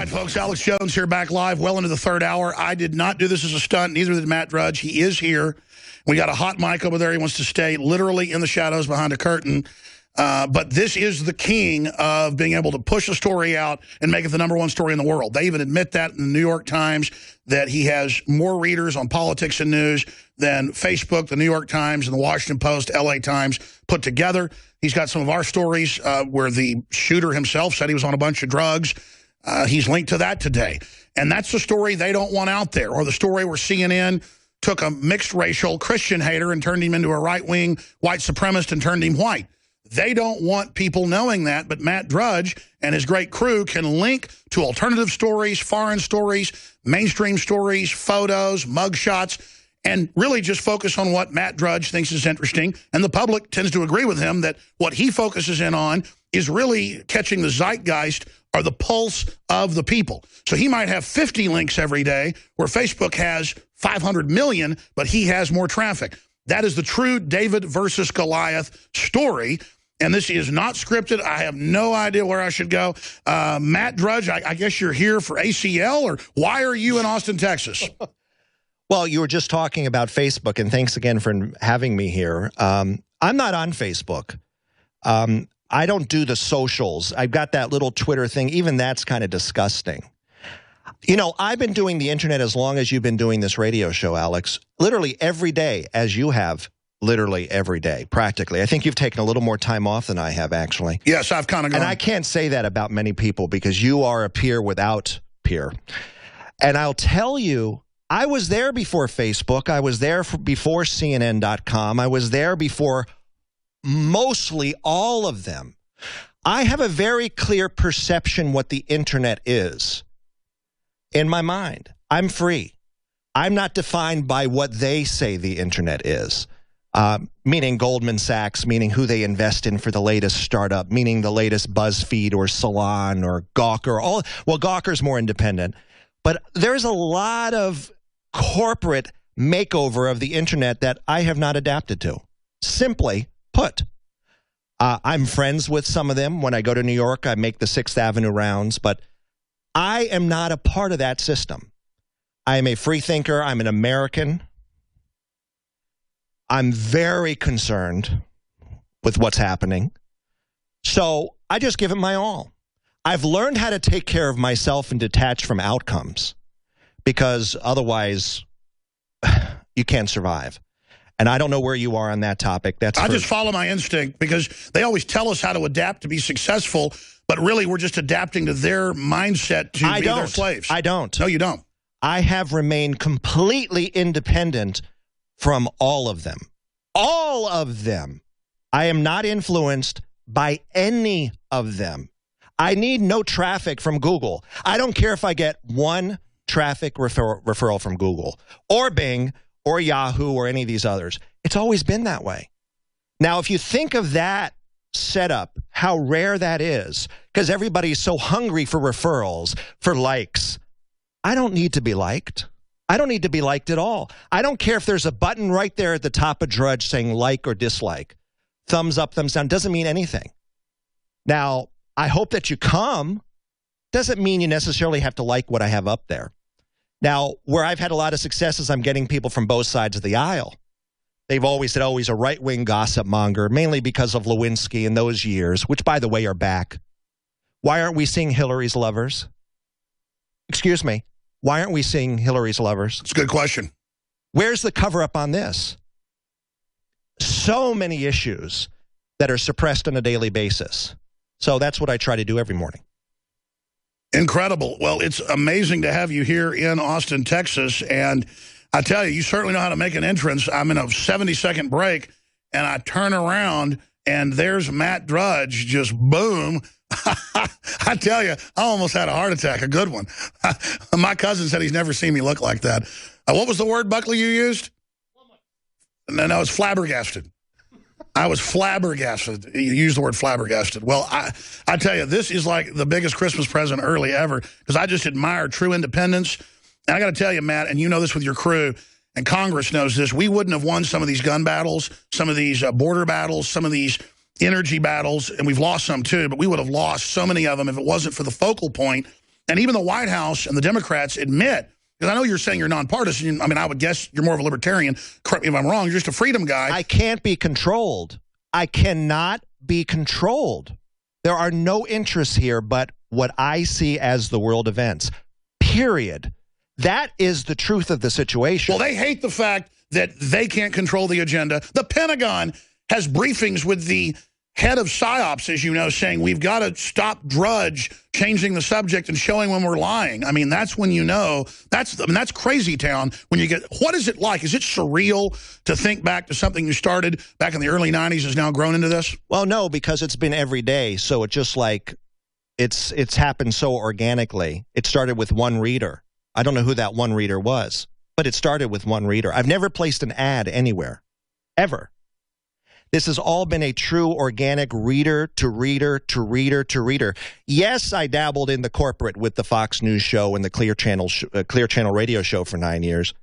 right, folks, Alex Jones here, back live, well into the third hour. I did not do this as a stunt. Neither did Matt Drudge. He is here. We got a hot mic over there. He wants to stay literally in the shadows behind a curtain. But this is the king of being able to push a story out and make it the #1 story in the world. They even admit that in the New York Times, that he has more readers on politics and news than Facebook, the New York Times, and the Washington Post, LA Times put together. He's got some of our stories where the shooter himself said he was on a bunch of drugs. He's linked to that today. And that's the story they don't want out there, or the story where CNN took a mixed racial Christian hater and turned him into a right-wing white supremacist and turned him white. They don't want people knowing that, but Matt Drudge and his great crew can link to alternative stories, foreign stories, mainstream stories, photos, mugshots, and really just focus on what Matt Drudge thinks is interesting. And the public tends to agree with him that what he focuses in on is really catching the zeitgeist or the pulse of the people. So he might have 50 links every day where Facebook has 500 million, but he has more traffic. That is the true David versus Goliath story. And this is not scripted. I have no idea where I should go. Matt Drudge, I guess you're here for ACL, or why are you in Austin, Texas? Well, you were just talking about Facebook, and thanks again for having me here. I'm not on Facebook. I don't do the socials. I've got that little Twitter thing. Even that's kind of disgusting. You know, I've been doing the internet as long as you've been doing this radio show, Alex, literally every day, as you have, literally every day, practically. I think you've taken a little more time off than I have, actually. Yes, I've kind of gone. And I can't say that about many people because you are a peer without peer. And I'll tell you, I was there before Facebook. I was there before CNN.com. I was there before mostly all of them. I have a very clear perception what the internet is. In my mind, I'm free. I'm not defined by what they say the internet is, meaning Goldman Sachs, meaning who they invest in for the latest startup, meaning the latest BuzzFeed or Salon or Gawker. Well, Gawker's more independent. But there's a lot of corporate makeover of the internet that I have not adapted to. Simply put, I'm friends with some of them. When I go to New York, I make the 6th Avenue rounds, but I am not a part of that system. I am a free thinker. I'm an American. I'm very concerned with what's happening. So I just give it my all. I've learned how to take care of myself and detach from outcomes, because otherwise you can't survive. And I don't know where you are on that topic. I just follow my instinct, because they always tell us how to adapt to be successful, but really we're just adapting to their mindset to be their slaves. I don't. No, you don't. I have remained completely independent from all of them. All of them. I am not influenced by any of them. I need no traffic from Google. I don't care if I get one traffic referral from Google or Bing or Yahoo or any of these others. It's always been that way. Now, if you think of that setup, how rare that is, because everybody's so hungry for referrals, for likes. I don't need to be liked. I don't need to be liked at all. I don't care if there's a button right there at the top of Drudge saying like or dislike. Thumbs up, thumbs down, doesn't mean anything. Now, I hope that you come. Doesn't mean you necessarily have to like what I have up there. Now, where I've had a lot of success is I'm getting people from both sides of the aisle. They've always said, oh, he's a right-wing gossip monger, mainly because of Lewinsky in those years, which, by the way, are back. Why aren't we seeing Hillary's lovers? Excuse me. Why aren't we seeing Hillary's lovers? It's a good question. Where's the cover-up on this? So many issues that are suppressed on a daily basis. So that's what I try to do every morning. Incredible. Well, it's amazing to have you here in Austin, Texas. And I tell you, you certainly know how to make an entrance. I'm in a 70-second break, and I turn around, and there's Matt Drudge, just boom. I tell you, I almost had a heart attack, a good one. My cousin said he's never seen me look like that. What was the word, Buckley, you used? No, it's flabbergasted. I was flabbergasted. You used the word flabbergasted. Well, I tell you, this is like the biggest Christmas present early ever, because I just admire true independence. And I got to tell you, Matt, and you know this with your crew, and Congress knows this, we wouldn't have won some of these gun battles, some of these border battles, some of these energy battles, and we've lost some too, but we would have lost so many of them if it wasn't for the focal point And even the White House and the Democrats admit, because I know you're saying you're nonpartisan. I mean, I would guess you're more of a libertarian. Correct me if I'm wrong. You're just a freedom guy. I can't be controlled. I cannot be controlled. There are no interests here but what I see as the world events. Period. That is the truth of the situation. Well, they hate the fact that they can't control the agenda. The Pentagon has briefings with the head of PSYOPs, as you know, saying we've got to stop Drudge changing the subject and showing when we're lying. I mean, that's when you know, that's crazy town when you get, what is it like? Is it surreal to think back to something you started back in the early 90s has now grown into this? Well, no, because it's been every day. So it's just like, it's happened so organically. It started with one reader. I don't know who that one reader was, but it started with one reader. I've never placed an ad anywhere, ever. This has all been a true organic reader to reader to reader to reader. Yes, I dabbled in the corporate with the Fox News show and the Clear Channel radio show for 9 years.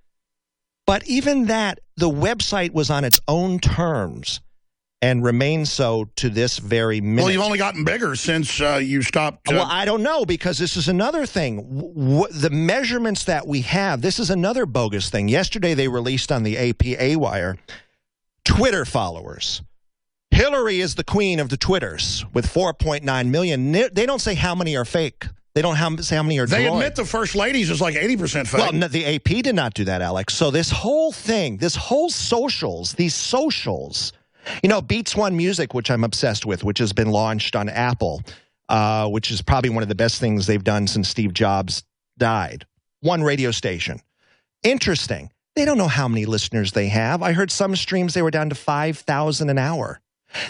But even that, the website was on its own terms and remains so to this very minute. Well, you've only gotten bigger since you stopped. Well, I don't know, because this is another thing. The measurements that we have, this is another bogus thing. Yesterday they released on the APA wire Twitter followers. Hillary is the queen of the Twitters with 4.9 million. They don't say how many are fake. They don't say how many are They droid. admit the first ladies is like 80% fake. Well, no, the AP did not do that, Alex. So this whole thing, this whole socials, these socials, you know, Beats One Music, which I'm obsessed with, which has been launched on Apple, which is probably one of the best things they've done since Steve Jobs died. One radio station. Interesting. They don't know how many listeners they have. I heard some streams they were down to 5,000 an hour.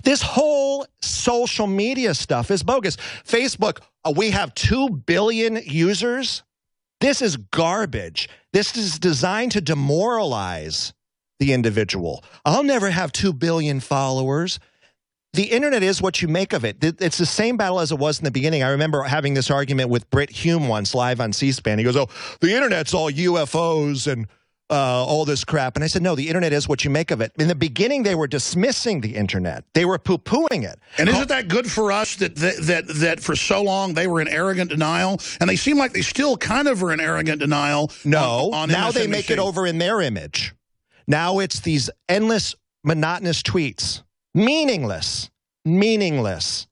This whole social media stuff is bogus. Facebook, we have 2 billion users. This is garbage. This is designed to demoralize the individual. I'll never have 2 billion followers. The internet is what you make of it. It's the same battle as it was in the beginning. I remember having this argument with Britt Hume once live on C-SPAN. He goes, oh, the internet's all UFOs and all this crap. And I said, no, the internet is what you make of it. In the beginning, they were dismissing the internet. They were poo-pooing it. And isn't that good for us that for so long they were in arrogant denial? And they seem like they still kind of are in arrogant denial. No, on now they MSNBC. make it over in their image. Now it's these endless, monotonous tweets. Meaningless. Meaningless.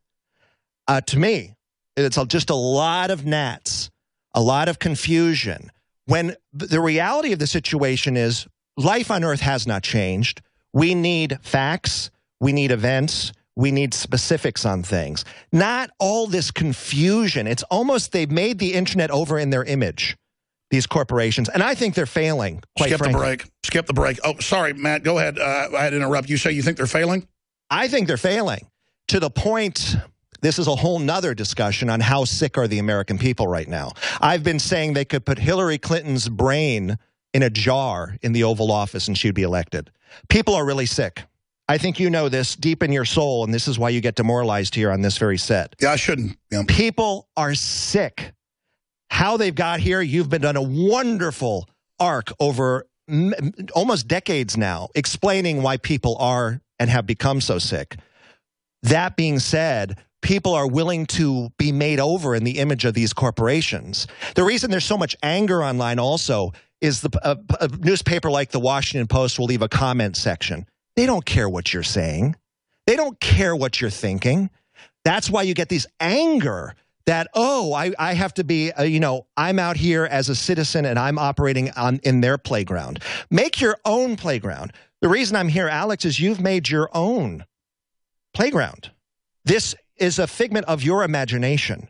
To me, it's just a lot of gnats, a lot of confusion. When the reality of the situation is life on Earth has not changed. We need facts. We need events. We need specifics on things. Not all this confusion. It's almost they've made the internet over in their image, these corporations. And I think they're failing, quite frankly. Skip the break. Skip the break. Oh, sorry, Matt. Go ahead. I had to interrupt. You say you think they're failing? I think they're failing to the point. This is a whole nother discussion on how sick are the American people right now. I've been saying they could put Hillary Clinton's brain in a jar in the Oval Office and she'd be elected. People are really sick. I think you know this deep in your soul, and this is why you get demoralized here on this very set. Yeah, I shouldn't. Yeah. People are sick. How they've got here, you've been done a wonderful arc over almost decades now, explaining why people are and have become so sick. That being said, people are willing to be made over in the image of these corporations. The reason there's so much anger online also is a newspaper like the Washington Post will leave a comment section. They don't care what you're saying. They don't care what you're thinking. That's why you get these anger that, oh, I have to be, I'm out here as a citizen and I'm operating in their playground. Make your own playground. The reason I'm here, Alex, is you've made your own playground. This is a figment of your imagination.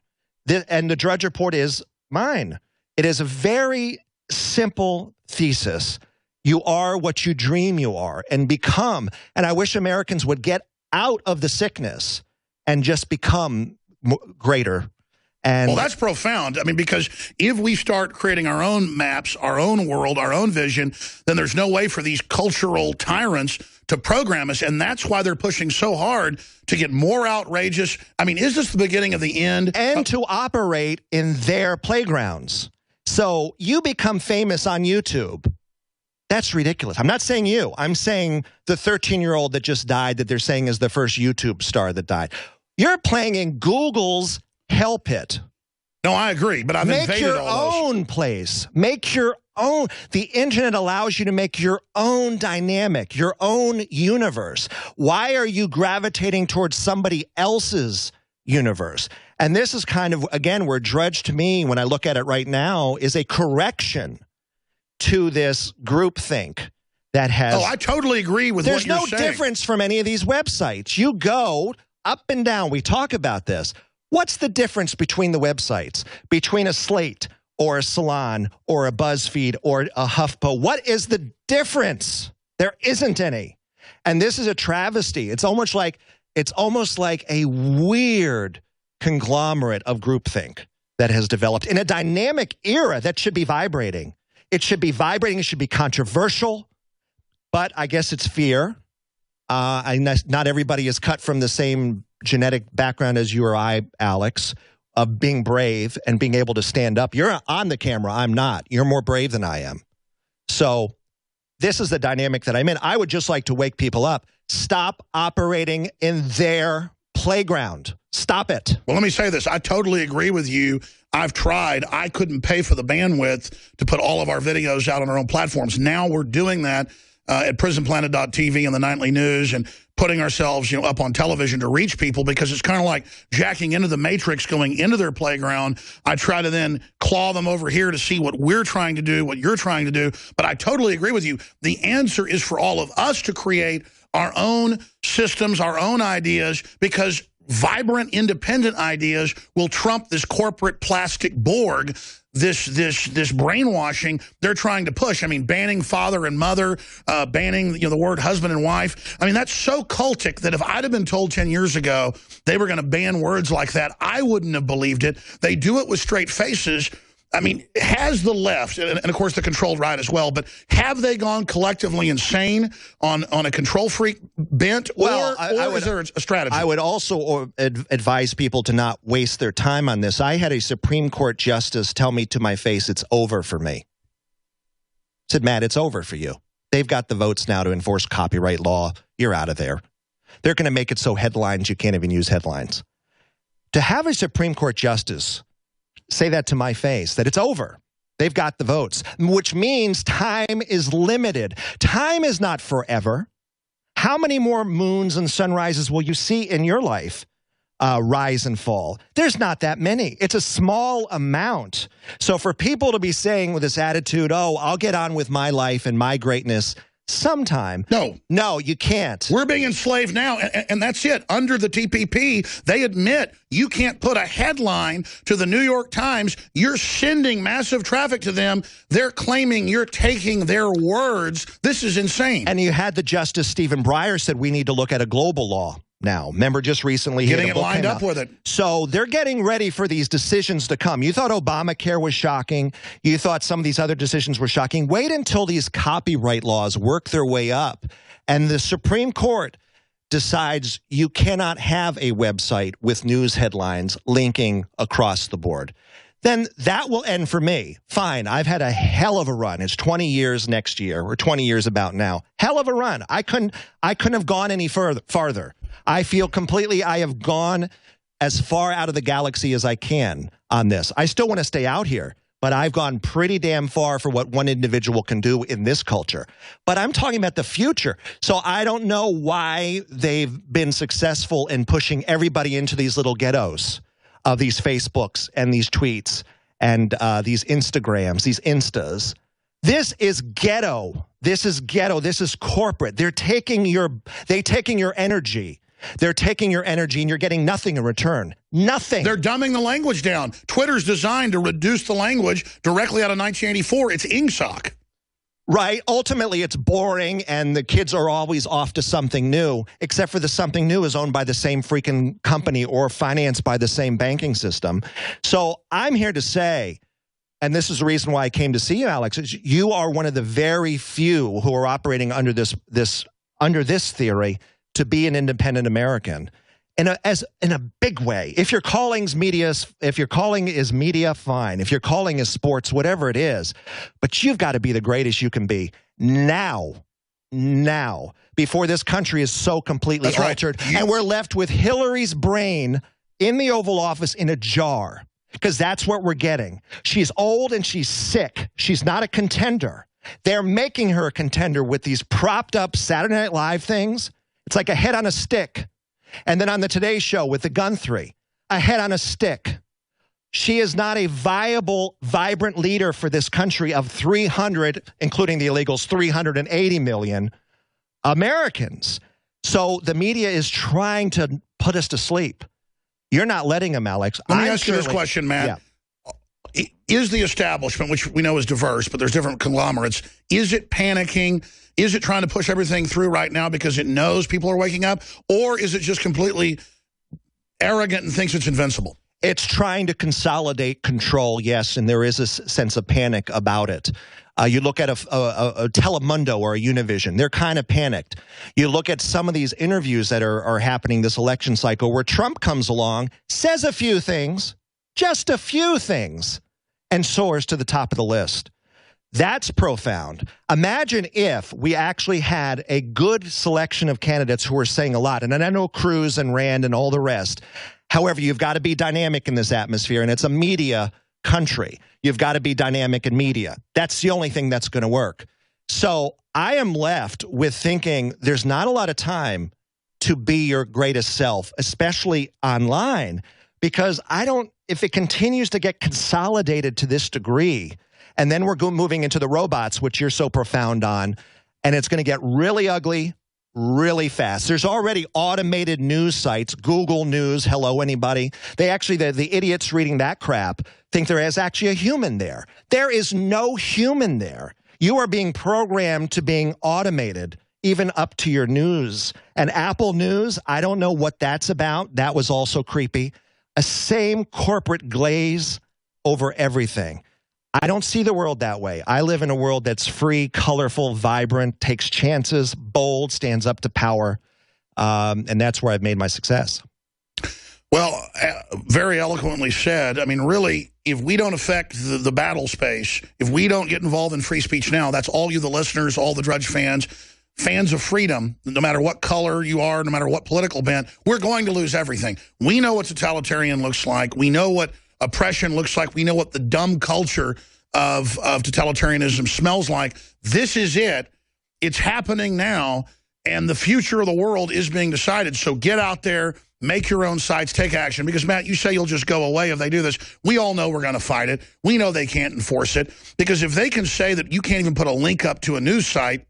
And the Drudge Report is mine. It is a very simple thesis. You are what you dream you are and become. And I wish Americans would get out of the sickness and just become greater. And well, that's profound. I mean, because if we start creating our own maps, our own world, our own vision, then there's no way for these cultural tyrants to program us. And that's why they're pushing so hard to get more outrageous. I mean, is this the beginning of the end? And to operate in their playgrounds. So you become famous on YouTube. That's ridiculous. I'm not saying you. I'm saying the 13-year-old that just died that they're saying is the first YouTube star that died. You're playing in Google's hell pit. No, I agree, but I've invaded all those. Make your own place. Make your own. The internet allows you to make your own dynamic, your own universe. Why are you gravitating towards somebody else's universe? And this is kind of, again, where Drudge, to me, when I look at it right now, is a correction to this groupthink that has... Oh, I totally agree with what you're saying. There's no difference from any of these websites. You go up and down. We talk about this. What's the difference between the websites? Between a Slate or a Salon or a BuzzFeed or a HuffPo? What is the difference? There isn't any. And this is a travesty. It's almost like a weird conglomerate of groupthink that has developed in a dynamic era that should be vibrating. It should be vibrating. It should be controversial. But I guess it's fear. Not everybody is cut from the same genetic background as you or I, Alex, of being brave and being able to stand up. You're on the camera. I'm not. You're more brave than I am. So this is the dynamic that I'm in. I would just like to wake people up. Stop operating in their playground. Stop it. Well, let me say this. I totally agree with you. I've tried. I couldn't pay for the bandwidth to put all of our videos out on our own platforms. Now we're doing that at prisonplanet.tv and the Nightly News and putting ourselves, up on television to reach people, because it's kind of like jacking into the Matrix, going into their playground. I try to then claw them over here to see what we're trying to do, what you're trying to do. But I totally agree with you. The answer is for all of us to create our own systems, our own ideas, because vibrant, independent ideas will trump this corporate plastic Borg, this brainwashing they're trying to push. I mean, banning father and mother, banning the word husband and wife. I mean, that's so cultic that if I'd have been told 10 years ago they were going to ban words like that, I wouldn't have believed it. They do it with straight faces. I mean, has the left, and of course the controlled right as well, but have they gone collectively insane on a control freak bent, or is there a strategy? I would also advise people to not waste their time on this. I had a Supreme Court justice tell me to my face, it's over for me. I said, Matt, it's over for you. They've got the votes now to enforce copyright law. You're out of there. They're going to make it so headlines you can't even use headlines. To have a Supreme Court justice say that to my face, that it's over. They've got the votes, which means time is limited. Time is not forever. How many more moons and sunrises will you see in your life rise and fall? There's not that many. It's a small amount. So for people to be saying with this attitude, oh, I'll get on with my life and my greatness sometime. No, you can't. We're being enslaved now, and that's it. Under the TPP, they admit you can't put a headline to the New York Times. You're sending massive traffic to them. They're claiming you're taking their words. This is insane. And you had the Justice Stephen Breyer said we need to look at a global law now. Remember, just recently getting it lined up with it. So they're getting ready for these decisions to come. You thought Obamacare was shocking. You thought some of these other decisions were shocking. Wait until these copyright laws work their way up and the Supreme Court decides you cannot have a website with news headlines linking across the board. Then that will end for me. Fine, I've had a hell of a run. It's 20 years next year, or 20 years about now. Hell of a run. I couldn't have gone any farther. I feel completely, I have gone as far out of the galaxy as I can on this. I still want to stay out here, but I've gone pretty damn far for what one individual can do in this culture. But I'm talking about the future. So I don't know why they've been successful in pushing everybody into these little ghettos of these Facebooks and these tweets and these Instagrams, these Instas. This is ghetto. This is ghetto. This is corporate. They're taking your energy. They're taking your energy, and you're getting nothing in return. Nothing. They're dumbing the language down. Twitter's designed to reduce the language directly out of 1984. It's ingsoc. Right. Ultimately, it's boring, and the kids are always off to something new, except for the something new is owned by the same freaking company or financed by the same banking system. So I'm here to say, and this is the reason why I came to see you, Alex, is you are one of the very few who are operating under this theory to be an independent American. In a big way. If your calling is media, fine. If your calling is sports, whatever it is, but you've got to be the greatest you can be now, before this country is so completely altered, and we're left with Hillary's brain in the Oval Office in a jar. because that's what we're getting. She's old and she's sick. She's not a contender. They're making her a contender with these propped up Saturday Night Live things. It's like a head on a stick. And then on the Today Show with the Guthrie, a head on a stick. She is not a viable, vibrant leader for this country of 300, including the illegals, 380 million Americans. So the media is trying to put us to sleep. You're not letting them, Alex. Let me ask you this question, Matt. Yeah. Is the establishment, which we know is diverse, but there's different conglomerates, is it panicking? Is it trying to push everything through right now because it knows people are waking up? Or is it just completely arrogant and thinks it's invincible? It's trying to consolidate control, yes, and there is a sense of panic about it. You look at a Telemundo or a Univision, they're kind of panicked. You look at some of these interviews that are happening this election cycle where Trump comes along, says a few things, just a few things, and soars to the top of the list. That's profound. Imagine if we actually had a good selection of candidates who are saying a lot. And I know Cruz and Rand and all the rest. However, you've got to be dynamic in this atmosphere, and it's a media country. You've got to be dynamic in media. That's the only thing that's going to work. So I am left with thinking there's not a lot of time to be your greatest self, especially online, because if it continues to get consolidated to this degree, and then we're moving into the robots, which you're so profound on, and it's going to get really ugly really fast. There's already automated news sites, Google News, hello, anybody? They actually, the idiots reading that crap think there is actually a human there. There is no human there. You are being programmed to being automated, even up to your news. And Apple News, I don't know what that's about. That was also creepy. A same corporate glaze over everything. I don't see the world that way. I live in a world that's free, colorful, vibrant, takes chances, bold, stands up to power, and that's where I've made my success. Well, very eloquently said. I mean, really, if we don't affect the battle space, if we don't get involved in free speech now, that's all you, the listeners, all the Drudge fans, fans of freedom, no matter what color you are, no matter what political bent, we're going to lose everything. We know what totalitarian looks like. We know what oppression looks like. We know what the dumb culture of totalitarianism smells like. This is it. It's happening now, and the future of the world is being decided. So get out there, make your own sites, take action. Because, Matt, you say you'll just go away if they do this. We all know we're going to fight it. We know they can't enforce it. Because if they can say that you can't even put a link up to a news site,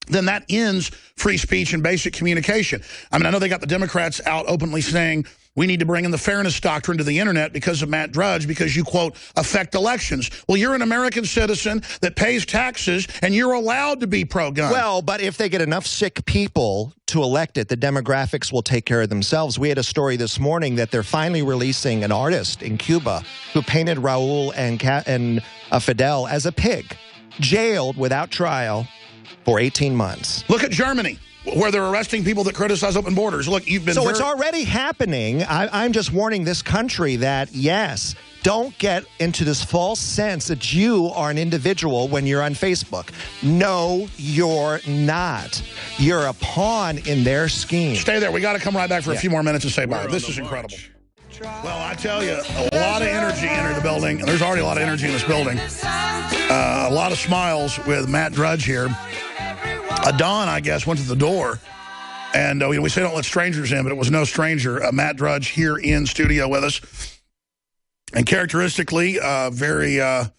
then that ends free speech and basic communication. I mean, I know they got the Democrats out openly saying we need to bring in the fairness doctrine to the internet because of Matt Drudge, because you, quote, affect elections. Well, you're an American citizen that pays taxes, and you're allowed to be pro-gun. Well, but if they get enough sick people to elect it, the demographics will take care of themselves. We had a story this morning that they're finally releasing an artist in Cuba who painted Raul and Fidel as a pig, jailed without trial for 18 months. Look at Germany, where they're arresting people that criticize open borders. Look, you've been... So it's already happening. I'm just warning this country that, yes, don't get into this false sense that you are an individual when you're on Facebook. No, you're not. You're a pawn in their scheme. Stay there. We got to come right back for a few more minutes and say bye. This is incredible. Well, I tell you, a lot of energy entered the building. And there's already a lot of energy in this building. A lot of smiles with Matt Drudge here. Don, I guess, went to the door. And we say don't let strangers in, but it was no stranger. Matt Drudge here in studio with us. And characteristically, very kind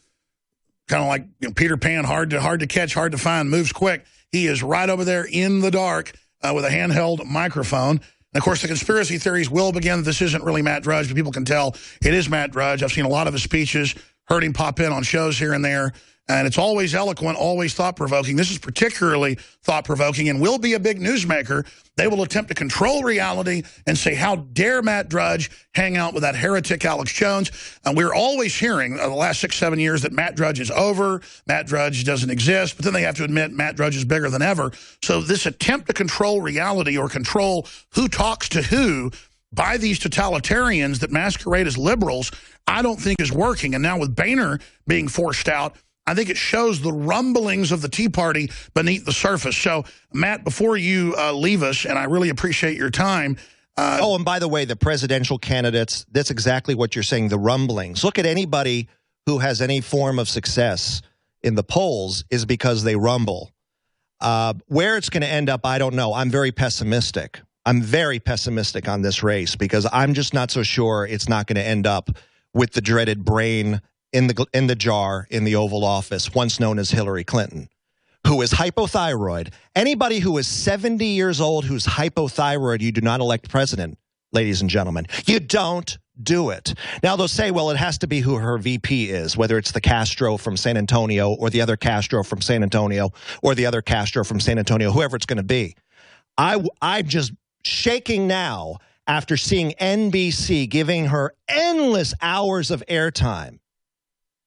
of like Peter Pan, hard to catch, hard to find, moves quick. He is right over there in the dark with a handheld microphone. And, of course, the conspiracy theories will begin that this isn't really Matt Drudge, but people can tell it is Matt Drudge. I've seen a lot of his speeches, heard him pop in on shows here and there. And it's always eloquent, always thought-provoking. This is particularly thought-provoking and will be a big newsmaker. They will attempt to control reality and say, how dare Matt Drudge hang out with that heretic Alex Jones? And we're always hearing the last 6-7 years that Matt Drudge is over, Matt Drudge doesn't exist, but then they have to admit Matt Drudge is bigger than ever. So this attempt to control reality or control who talks to who by these totalitarians that masquerade as liberals, I don't think is working. And now with Boehner being forced out, I think it shows the rumblings of the Tea Party beneath the surface. So, Matt, before you leave us, and I really appreciate your time, Oh, and by the way, the presidential candidates, that's exactly what you're saying, the rumblings. Look at anybody who has any form of success in the polls is because they rumble. Where it's going to end up, I don't know. I'm very pessimistic. I'm very pessimistic on this race because I'm just not so sure it's not going to end up with the dreaded brain in the jar in the Oval Office, once known as Hillary Clinton, who is hypothyroid. Anybody who is 70 years old who's hypothyroid, you do not elect president, ladies and gentlemen. You don't do it. Now, they'll say, well, it has to be who her VP is, whether it's the Castro from San Antonio or the other Castro from San Antonio or the other Castro from San Antonio, whoever it's going to be. I'm just shaking now after seeing NBC giving her endless hours of airtime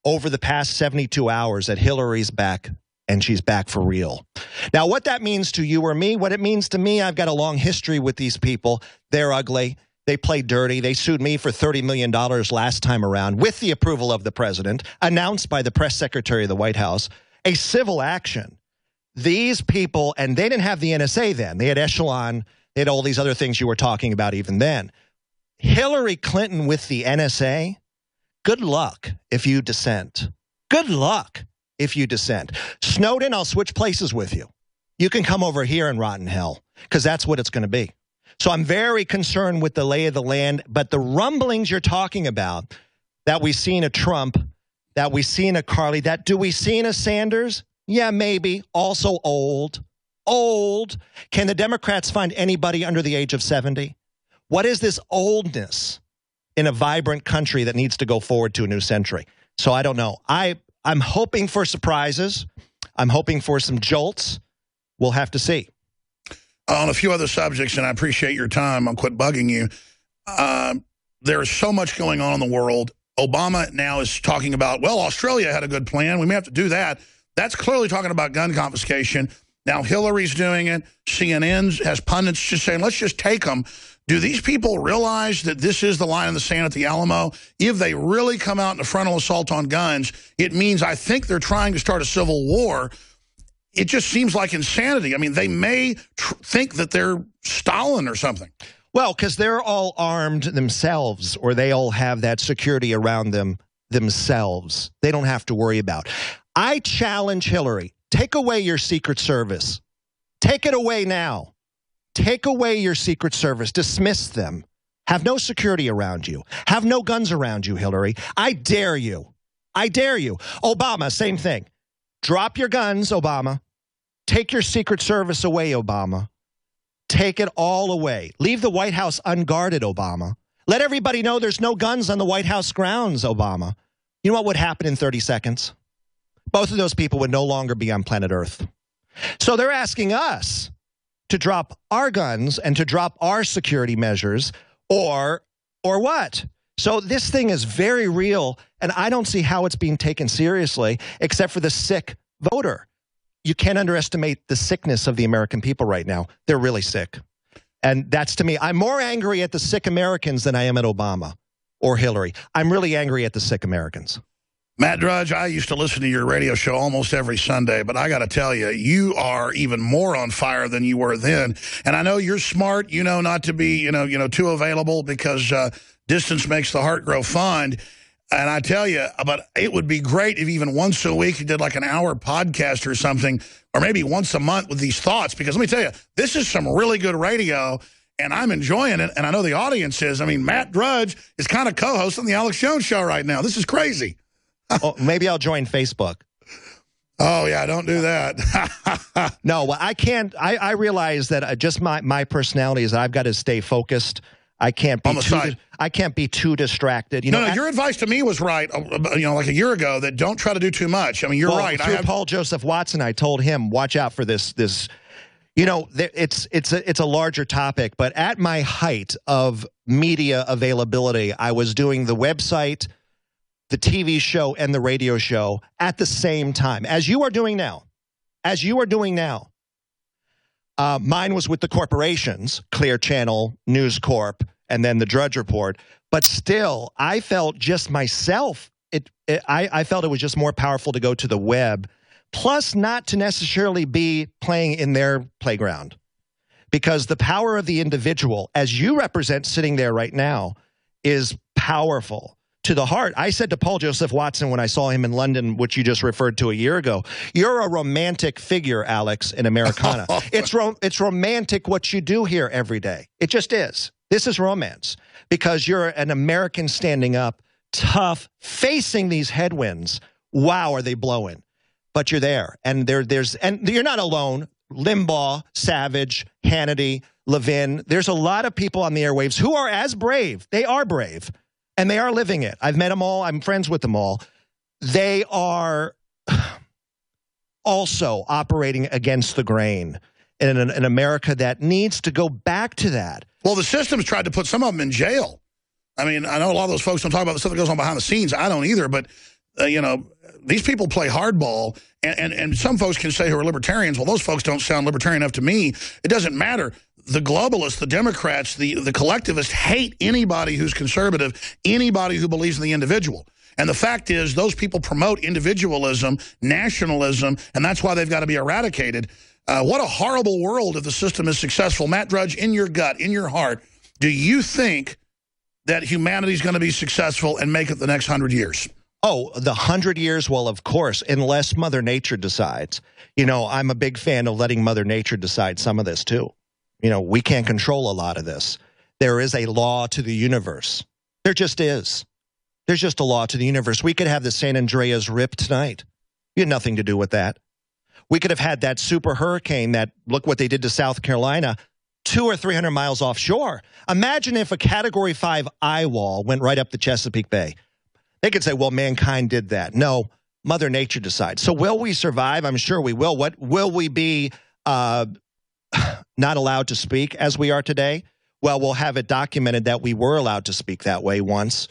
over the past 72 hours that Hillary's back, and she's back for real. Now, what that means to you or me, what it means to me, I've got a long history with these people. They're ugly. They play dirty. They sued me for $30 million last time around with the approval of the president, announced by the press secretary of the White House, a civil action. These people, and they didn't have the NSA then. They had Echelon. They had all these other things you were talking about even then. Hillary Clinton with the NSA, good luck if you dissent. Good luck if you dissent. Snowden, I'll switch places with you. You can come over here and rot in hell, because that's what it's going to be. So I'm very concerned with the lay of the land, but the rumblings you're talking about, that we've seen a Trump, that we've seen a Carly, do we see a Sanders? Yeah, maybe. Also old. Old. Can the Democrats find anybody under the age of 70? What is this oldness in a vibrant country that needs to go forward to a new century? So I don't know. I'm hoping for surprises. I'm hoping for some jolts. We'll have to see. On a few other subjects, and I appreciate your time. I'll quit bugging you. There is so much going on in the world. Obama now is talking about, well, Australia had a good plan. We may have to do that. That's clearly talking about gun confiscation. Now Hillary's doing it. CNN has pundits just saying, let's just take them. Do these people realize that this is the line in the sand at the Alamo? If they really come out in a frontal assault on guns, it means I think they're trying to start a civil war. It just seems like insanity. I mean, they may think that they're Stalin or something. Well, because they're all armed themselves, or they all have that security around them themselves. They don't have to worry about. I challenge Hillary. Take away your Secret Service. Take it away now. Take away your Secret Service. Dismiss them. Have no security around you. Have no guns around you, Hillary. I dare you. I dare you. Obama, same thing. Drop your guns, Obama. Take your Secret Service away, Obama. Take it all away. Leave the White House unguarded, Obama. Let everybody know there's no guns on the White House grounds, Obama. You know what would happen in 30 seconds? Both of those people would no longer be on planet Earth. So they're asking us to drop our guns and to drop our security measures, or what? So this thing is very real, and I don't see how it's being taken seriously, except for the sick voter. You can't underestimate the sickness of the American people right now. They're really sick. And that's, to me, I'm more angry at the sick Americans than I am at Obama or Hillary. I'm really angry at the sick Americans. Matt Drudge, I used to listen to your radio show almost every Sunday, but I got to tell you, you are even more on fire than you were then. And I know you're smart, you know, not to be, too available, because distance makes the heart grow fond. And I tell you, but it would be great if even once a week you did like an hour podcast or something, or maybe once a month with these thoughts. Because let me tell you, this is some really good radio, and I'm enjoying it. And I know the audience is. I mean, Matt Drudge is kind of co-host on the Alex Jones Show right now. This is crazy. Oh, maybe I'll join Facebook. Oh, yeah, don't do that. No, well, I can't. I realize that just my personality is I've got to stay focused. I can't be too distracted. No, your advice to me was right, like a year ago, that don't try to do too much. I mean, you're right. Through Paul Joseph Watson, I told him, watch out for this. It's a larger topic, but at my height of media availability, I was doing the website, the TV show, and the radio show at the same time, as you are doing now. Mine was with the corporations, Clear Channel, News Corp, and then the Drudge Report. But still, I felt just myself, I felt it was just more powerful to go to the web, plus not to necessarily be playing in their playground. because the power of the individual, as you represent sitting there right now, is powerful to the heart. I said to Paul Joseph Watson when I saw him in London, which you just referred to a year ago, you're a romantic figure, Alex, in Americana. It's romantic what you do here every day. It just is. This is romance because you're an American standing up, tough, facing these headwinds. Wow, are they blowing? But you're there, and and you're not alone. Limbaugh, Savage, Hannity, Levin. There's a lot of people on the airwaves who are as brave. They are brave, and they are living it. I've met them all. I'm friends with them all. They are also operating against the grain in an America that needs to go back to that. Well, the system's tried to put some of them in jail. I mean, I know a lot of those folks don't talk about the stuff that goes on behind the scenes. I don't either, but, you know, these people play hardball, and some folks can say who are libertarians, well, those folks don't sound libertarian enough to me. It doesn't matter. The globalists, the Democrats, the collectivists hate anybody who's conservative, anybody who believes in the individual. And the fact is, those people promote individualism, nationalism, and that's why they've got to be eradicated. What a horrible world if the system is successful. Matt Drudge, in your gut, in your heart, do you think that humanity's going to be successful and make it the next 100 years? Oh, the 100 years? Well, of course, unless Mother Nature decides. You know, I'm a big fan of letting Mother Nature decide some of this, too. You know, we can't control a lot of this. There is a law to the universe. There just is. There's just a law to the universe. We could have the San Andreas rip tonight. You had nothing to do with that. We could have had that super hurricane that, look what they did to South Carolina, 200 or 300 miles offshore. Imagine if a Category 5 eye wall went right up the Chesapeake Bay. They could say, well, mankind did that. No, Mother Nature decides. So will we survive? I'm sure we will. What will we be not allowed to speak as we are today? Well, we'll have it documented that we were allowed to speak that way once.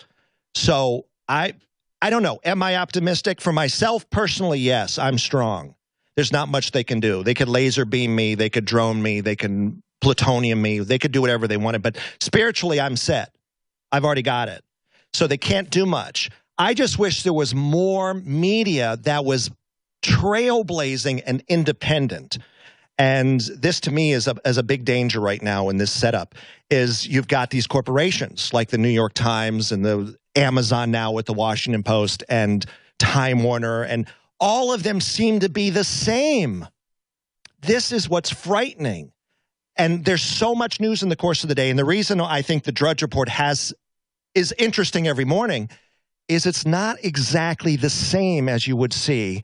So I don't know. Am I optimistic? For myself, personally, yes, I'm strong. There's not much they can do. They could laser beam me. They could drone me. They can plutonium me. They could do whatever they wanted. But spiritually, I'm set. I've already got it. So they can't do much. I just wish there was more media that was trailblazing and independent. And this, to me, is a big danger right now in this setup, is you've got these corporations like the New York Times and the Amazon now with the Washington Post and Time Warner, and all of them seem to be the same. This is what's frightening. And there's so much news in the course of the day. And the reason I think the Drudge Report is interesting every morning is it's not exactly the same as you would see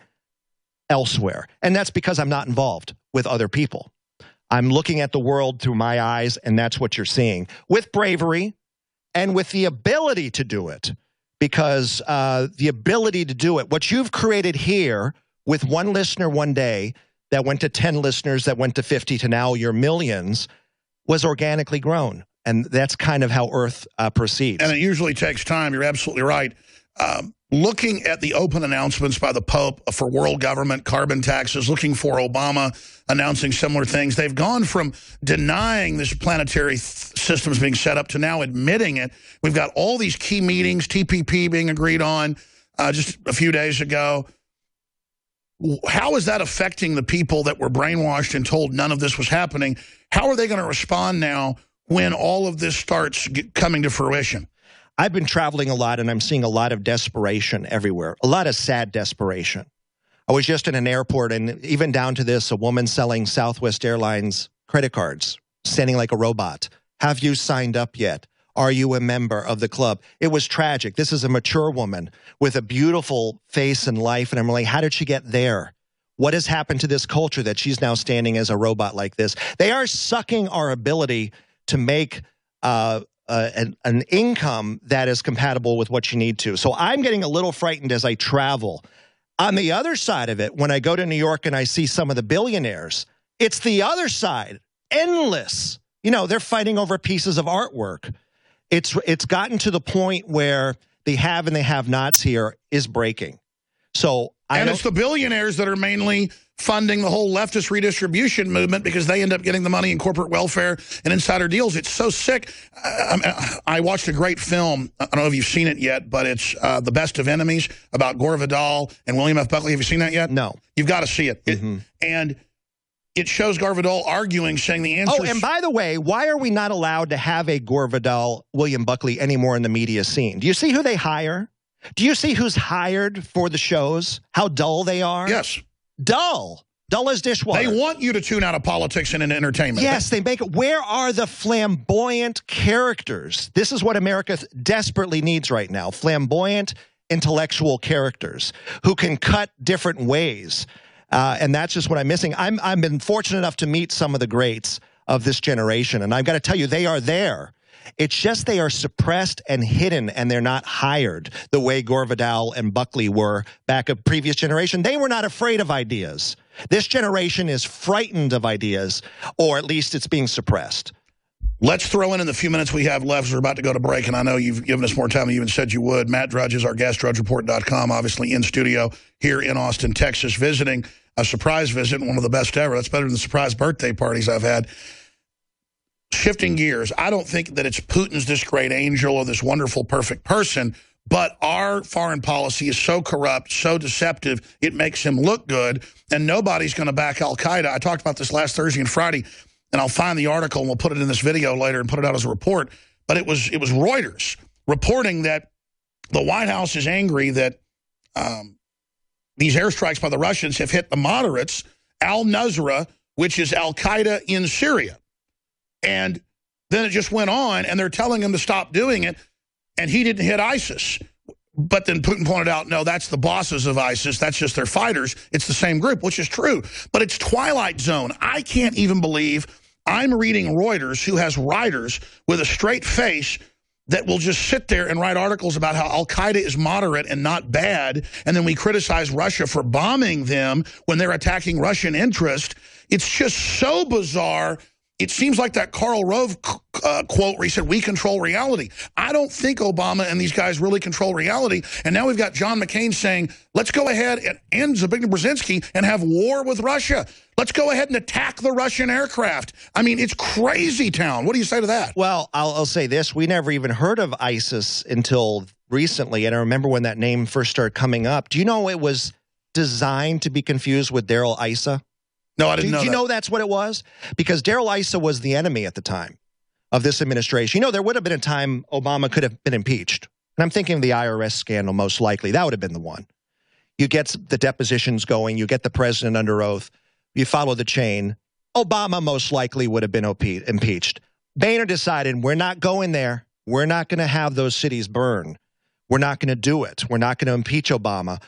elsewhere. And that's because I'm not involved with other people. I'm looking at the world through my eyes, and that's what you're seeing. With bravery and with the ability to do it. Because the ability to do it, what you've created here with one listener one day that went to 10 listeners, that went to 50, to now your millions, was organically grown. And that's kind of how Earth proceeds. And it usually takes time. You're absolutely right. Looking at the open announcements by the Pope for world government, carbon taxes, looking for Obama announcing similar things, they've gone from denying this planetary systems being set up to now admitting it. We've got all these key meetings, TPP being agreed on just a few days ago. How is that affecting the people that were brainwashed and told none of this was happening? How are they going to respond now when all of this starts coming to fruition? I've been traveling a lot, and I'm seeing a lot of desperation everywhere, a lot of sad desperation. I was just in an airport, and even down to this, a woman selling Southwest Airlines credit cards, standing like a robot. Have you signed up yet? Are you a member of the club? It was tragic. This is a mature woman with a beautiful face and life, and I'm like, how did she get there? What has happened to this culture that she's now standing as a robot like this? They are sucking our ability to make an income that is compatible with what you need to. So I'm getting a little frightened as I travel. On the other side of it, when I go to New York and I see some of the billionaires, it's the other side, endless. You know, they're fighting over pieces of artwork. It's gotten to the point where the have and the have-nots here is breaking. So it's the billionaires that are mainly funding the whole leftist redistribution movement because they end up getting the money in corporate welfare and insider deals. It's so sick. I watched a great film. I don't know if you've seen it yet, but it's The Best of Enemies about Gore Vidal and William F. Buckley. Have you seen that yet? No. You've got to see it. Mm-hmm. And it shows Gore Vidal arguing, saying the answer. Oh, and by the way, why are we not allowed to have a Gore Vidal, William Buckley anymore in the media scene? Do you see who they hire? Do you see who's hired for the shows? How dull they are? Yes. Dull. Dull as dishwater. They want you to tune out of politics and into entertainment. Yes, they make it. Where are the flamboyant characters? This is what America desperately needs right now. Flamboyant, intellectual characters who can cut different ways. And that's just what I'm missing. I've been fortunate enough to meet some of the greats of this generation, and I've got to tell you, they are there. It's just they are suppressed and hidden, and they're not hired the way Gore Vidal and Buckley were back a previous generation. They were not afraid of ideas. This generation is frightened of ideas, or at least it's being suppressed. Let's throw in the few minutes we have left. We're about to go to break, and I know you've given us more time than you even said you would. Matt Drudge is our guest, drudgereport.com, obviously in studio here in Austin, Texas, visiting a surprise visit, one of the best ever. That's better than the surprise birthday parties I've had. Shifting gears, I don't think that it's Putin's this great angel or this wonderful, perfect person, but our foreign policy is so corrupt, so deceptive, it makes him look good, and nobody's going to back al-Qaeda. I talked about this last Thursday and Friday, and I'll find the article and we'll put it in this video later and put it out as a report. But it was Reuters reporting that the White House is angry that these airstrikes by the Russians have hit the moderates, al-Nusra, which is al-Qaeda in Syria. And then it just went on, and they're telling him to stop doing it, and he didn't hit ISIS. But then Putin pointed out, no, that's the bosses of ISIS. That's just their fighters. It's the same group, which is true. But it's Twilight Zone. I can't even believe I'm reading Reuters, who has writers with a straight face that will just sit there and write articles about how al-Qaeda is moderate and not bad, and then we criticize Russia for bombing them when they're attacking Russian interest. It's just so bizarre. It seems like that Karl Rove quote where he said, we control reality. I don't think Obama and these guys really control reality. And now we've got John McCain saying, let's go ahead and Zbigniew Brzezinski and have war with Russia. Let's go ahead and attack the Russian aircraft. I mean, it's crazy town. What do you say to that? Well, I'll say this. We never even heard of ISIS until recently. And I remember when that name first started coming up. Do you know it was designed to be confused with Darrell Issa? No, I didn't know that. Do you know that's what it was? Because Darrell Issa was the enemy at the time of this administration. You know, there would have been a time Obama could have been impeached. And I'm thinking of the IRS scandal most likely. That would have been the one. You get the depositions going. You get the president under oath. You follow the chain. Obama most likely would have been impeached. Boehner decided, we're not going there. We're not going to have those cities burn. We're not going to do it. We're not going to impeach Obama.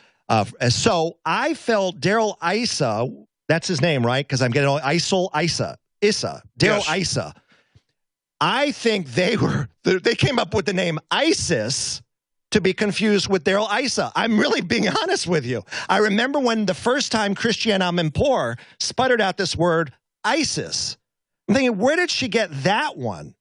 So I felt Darrell Issa... That's his name, right? Because I'm getting all Issa. Darrell Issa. I think they came up with the name ISIS to be confused with Darrell Issa. I'm really being honest with you. I remember when the first time Christiane Amanpour sputtered out this word ISIS. I'm thinking, where did she get that one?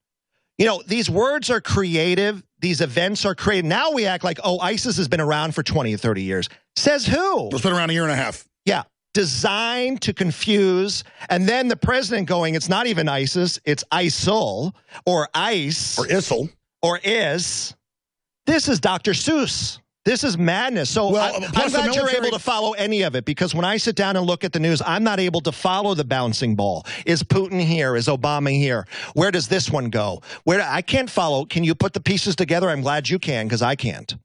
You know, these words are creative. These events are creative. Now we act like, oh, ISIS has been around for 20 or 30 years. Says who? It's been around a year and a half. Yeah. Designed to confuse, and then the president going, it's not even ISIS, it's ISIL, or ICE. Or ISIL. Or IS. This is Dr. Seuss. This is madness. So well, I'm glad you're able to follow any of it, because when I sit down and look at the news, I'm not able to follow the bouncing ball. Is Putin here? Is Obama here? Where does this one go? I can't follow. Can you put the pieces together? I'm glad you can, because I can't.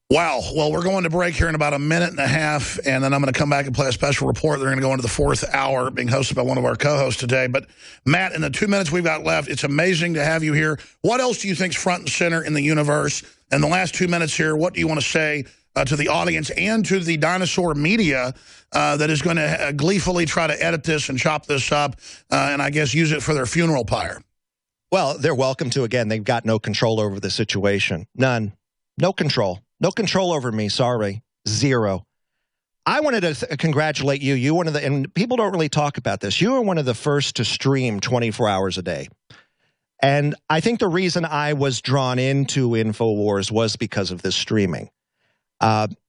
Wow. Well, we're going to break here in about a minute and a half, and then I'm going to come back and play a special report. They're going to go into the fourth hour, being hosted by one of our co-hosts today. But, Matt, in the 2 minutes we've got left, it's amazing to have you here. What else do you think is front and center in the universe? In the last 2 minutes here, what do you want to say to the audience and to the dinosaur media that is going to gleefully try to edit this and chop this up and, I guess, use it for their funeral pyre? Well, they're welcome to. Again, they've got no control over the situation. None. No control. No control over me, sorry. Zero. I wanted to congratulate you. You one of the, and people don't really talk about this, you were one of the first to stream 24 hours a day. And I think the reason I was drawn into InfoWars was because of this streaming.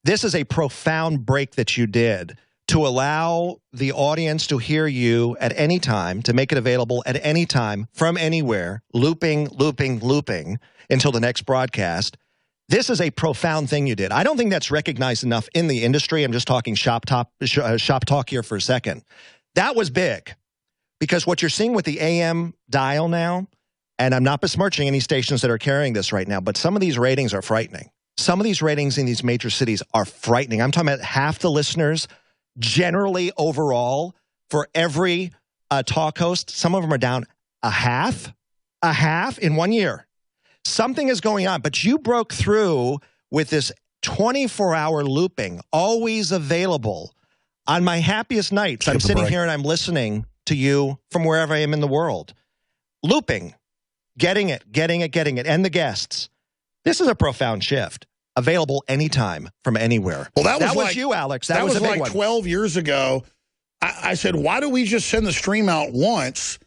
This is a profound break that you did to allow the audience to hear you at any time, to make it available at any time, from anywhere, looping until the next broadcast. This is a profound thing you did. I don't think that's recognized enough in the industry. I'm just talking shop talk here for a second. That was big. Because what you're seeing with the AM dial now, and I'm not besmirching any stations that are carrying this right now, but some of these ratings are frightening. Some of these ratings in these major cities are frightening. I'm talking about half the listeners, generally overall, for every talk host, some of them are down a half in 1 year. Something is going on, but you broke through with this 24-hour looping, always available. On my happiest nights, I'm sitting here and I'm listening to you from wherever I am in the world. Looping, getting it, and the guests. This is a profound shift. Available anytime from anywhere. Well, that was like, you, Alex. That was a big like one. 12 years ago. I said, why do we just send the stream out once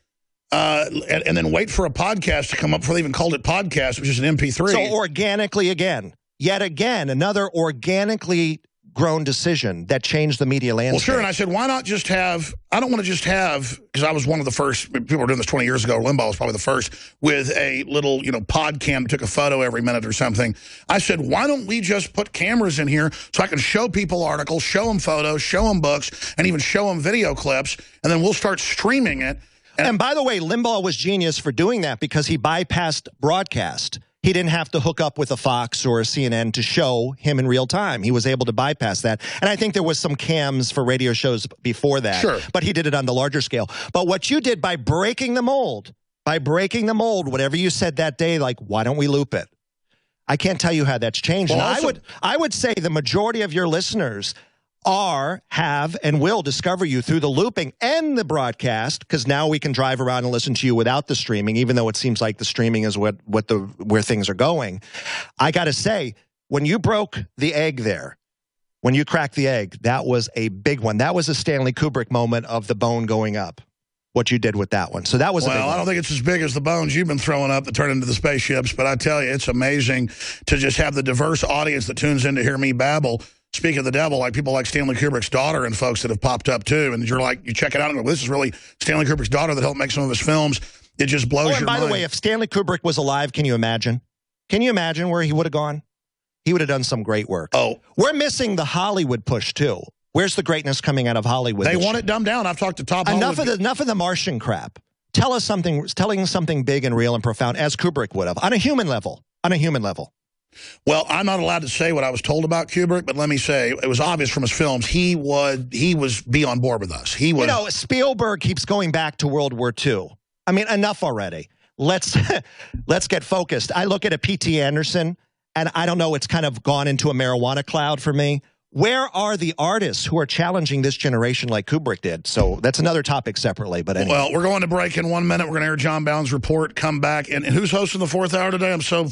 and then wait for a podcast to come up before they even called it podcast, which is an MP3? So organically again. Yet again, another organically grown decision that changed the media landscape. Well, sure, and I said, why not just have, I don't want to just have, because I was one of the first, people were doing this 20 years ago, Limbaugh was probably the first, with a little, pod cam that took a photo every minute or something. I said, why don't we just put cameras in here so I can show people articles, show them photos, show them books, and even show them video clips, and then we'll start streaming it. And by the way, Limbaugh was genius for doing that because he bypassed broadcast. He didn't have to hook up with a Fox or a CNN to show him in real time. He was able to bypass that. And I think there was some cams for radio shows before that. Sure. But he did it on the larger scale. But what you did by breaking the mold, whatever you said that day, like, why don't we loop it? I can't tell you how that's changed. Well, and I would say the majority of your listeners have, and will discover you through the looping and the broadcast, because now we can drive around and listen to you without the streaming, even though it seems like the streaming is where things are going. I got to say, when you broke the egg there, when you cracked the egg, that was a big one. That was a Stanley Kubrick moment of the bone going up, what you did with that one. So that was a big one. I don't think it's as big as the bones you've been throwing up that turn into the spaceships, but I tell you, it's amazing to just have the diverse audience that tunes in to hear me babble. Speak of the devil, like people like Stanley Kubrick's daughter and folks that have popped up too, and you're like, you check it out and go, this is really Stanley Kubrick's daughter that helped make some of his films. It just blows your mind. By the way, if Stanley Kubrick was alive, can you imagine? Can you imagine where he would have gone? He would have done some great work. Oh. We're missing the Hollywood push too. Where's the greatness coming out of Hollywood? They want it dumbed down. I've talked to top enough of the Martian crap. Telling something big and real and profound, as Kubrick would have, on a human level. Well, I'm not allowed to say what I was told about Kubrick, but let me say, it was obvious from his films, he was be on board with us. He was. Spielberg keeps going back to World War II. I mean, enough already. Let's get focused. I look at a P.T. Anderson, and I don't know, it's kind of gone into a marijuana cloud for me. Where are the artists who are challenging this generation like Kubrick did? So that's another topic separately. But anyway. Well, we're going to break in 1 minute. We're going to air John Bound's report, come back. And who's hosting the fourth hour today? I'm so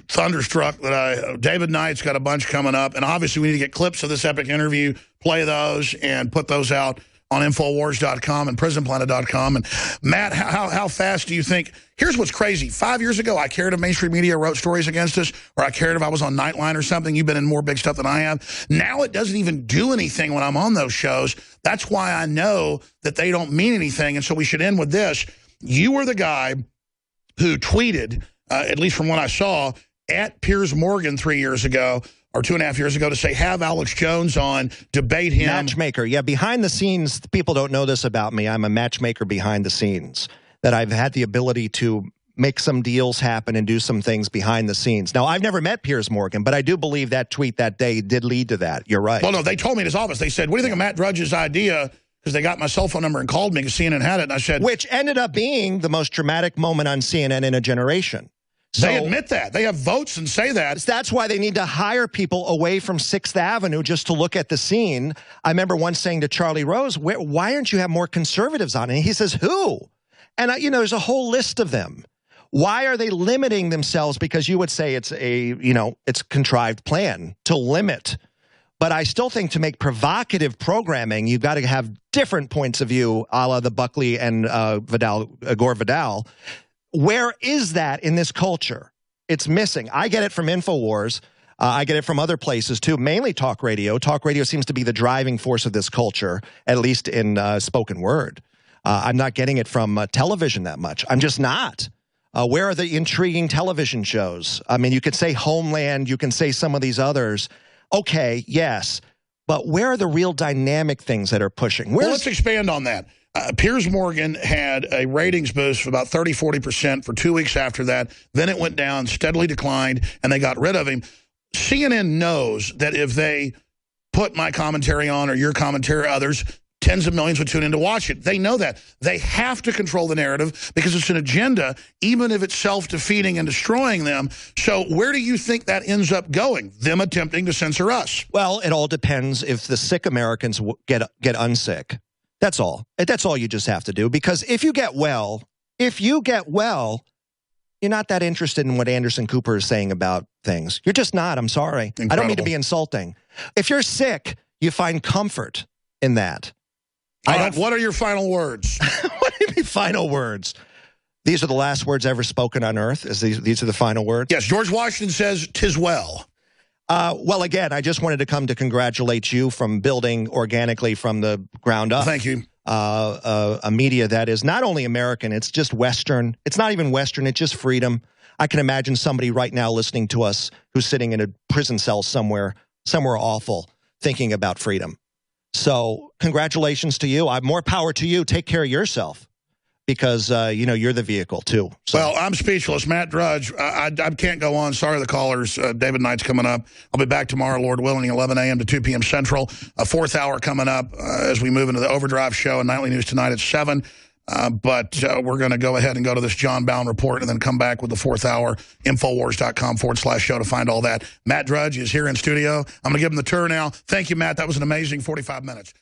thunderstruck that David Knight's got a bunch coming up, and obviously we need to get clips of this epic interview, play those, and put those out on Infowars.com and PrisonPlanet.com. And Matt, how fast do you think? Here's what's crazy. 5 years ago, I cared if mainstream media wrote stories against us, or I cared if I was on Nightline or something. You've been in more big stuff than I have. Now it doesn't even do anything when I'm on those shows. That's why I know that they don't mean anything. And so we should end with this. You were the guy who tweeted, at least from what I saw, at Piers Morgan 3 years ago, or 2.5 years ago, to say, have Alex Jones on, debate him. Matchmaker. Yeah, behind the scenes, people don't know this about me. I'm a matchmaker behind the scenes, that I've had the ability to make some deals happen and do some things behind the scenes. Now, I've never met Piers Morgan, but I do believe that tweet that day did lead to that. You're right. Well, no, they told me in his office. They said, what do you think of Matt Drudge's idea? Because they got my cell phone number and called me because CNN had it. And I said... Which ended up being the most dramatic moment on CNN in a generation. So, they admit that. They have votes and say that. That's why they need to hire people away from 6th Avenue just to look at the scene. I remember once saying to Charlie Rose, why aren't you have more conservatives on it? And he says, who? And, there's a whole list of them. Why are they limiting themselves? Because you would say it's it's a contrived plan to limit. But I still think to make provocative programming, you've got to have different points of view, a la the Buckley and Gore Vidal. Where is that in this culture? It's missing. I get it from InfoWars. I get it from other places, too, mainly talk radio. Talk radio seems to be the driving force of this culture, at least in spoken word. I'm not getting it from television that much. I'm just not. Where are the intriguing television shows? I mean, you could say Homeland. You can say some of these others. Okay, yes. But where are the real dynamic things that are pushing? Well, let's expand on that. Piers Morgan had a ratings boost of about 30, 40% for 2 weeks after that. Then it went down, steadily declined, and they got rid of him. CNN knows that if they put my commentary on or your commentary or others, tens of millions would tune in to watch it. They know that. They have to control the narrative because it's an agenda, even if it's self-defeating and destroying them. So where do you think that ends up going? Them attempting to censor us? Well, it all depends if the sick Americans get unsick. That's all. That's all you just have to do. Because if you get well, you're not that interested in what Anderson Cooper is saying about things. You're just not. I'm sorry. Incredible. I don't mean to be insulting. If you're sick, you find comfort in that. What are your final words? What do you mean final words? These are the last words ever spoken on earth? These are the final words? Yes, George Washington says, "'Tis well." Well, again, I just wanted to come to congratulate you from building organically from the ground up. Thank you. A media that is not only American, it's just Western. It's not even Western, it's just freedom. I can imagine somebody right now listening to us who's sitting in a prison cell somewhere awful, thinking about freedom. So congratulations to you. More power to you. Take care of yourself. Because, you're the vehicle, too. So. Well, I'm speechless. Matt Drudge, I can't go on. Sorry, the callers. David Knight's coming up. I'll be back tomorrow, Lord willing, 11 a.m. to 2 p.m. Central. A fourth hour coming up as we move into the Overdrive show and Nightly News Tonight at 7. But we're going to go ahead and go to this John Bowne report and then come back with the fourth hour, Infowars.com/show to find all that. Matt Drudge is here in studio. I'm going to give him the tour now. Thank you, Matt. That was an amazing 45 minutes.